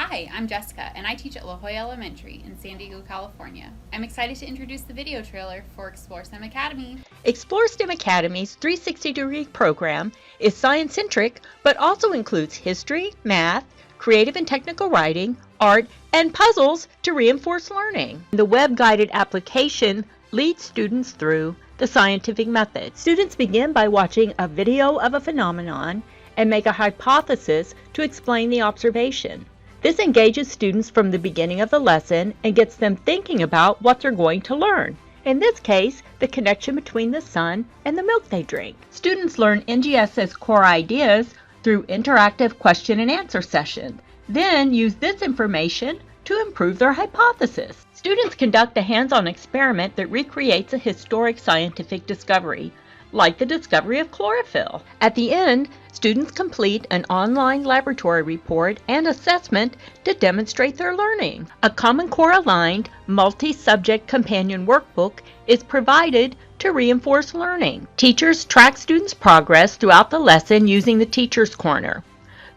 Hi, I'm Jessica, and I teach at La Jolla Elementary in San Diego, California. I'm excited to introduce the video trailer for Explore STEM Academy. Explore STEM Academy's 360-degree program is science-centric, but also includes history, math, creative and technical writing, art, and puzzles to reinforce learning. The web-guided application leads students through the scientific method. Students begin by watching a video of a phenomenon and make a hypothesis to explain the observation. This engages students from the beginning of the lesson and gets them thinking about what they're going to learn. In this case, the connection between the sun and the milk they drink. Students learn NGSS core ideas through interactive question and answer sessions, then use this information to improve their hypothesis. Students conduct a hands-on experiment that recreates a historic scientific discovery, like the discovery of chlorophyll. At the end, students complete an online laboratory report and assessment to demonstrate their learning. A Common Core aligned, multi-subject companion workbook is provided to reinforce learning. Teachers track students' progress throughout the lesson using the Teacher's Corner.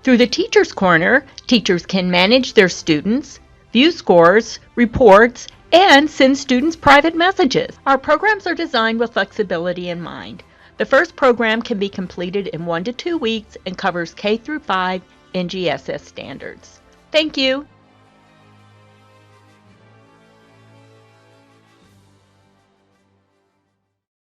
Through the Teacher's Corner, teachers can manage their students, view scores, reports, and send students private messages. Our programs are designed with flexibility in mind. The first program can be completed in 1 to 2 weeks and covers K through 5 NGSS standards. Thank you.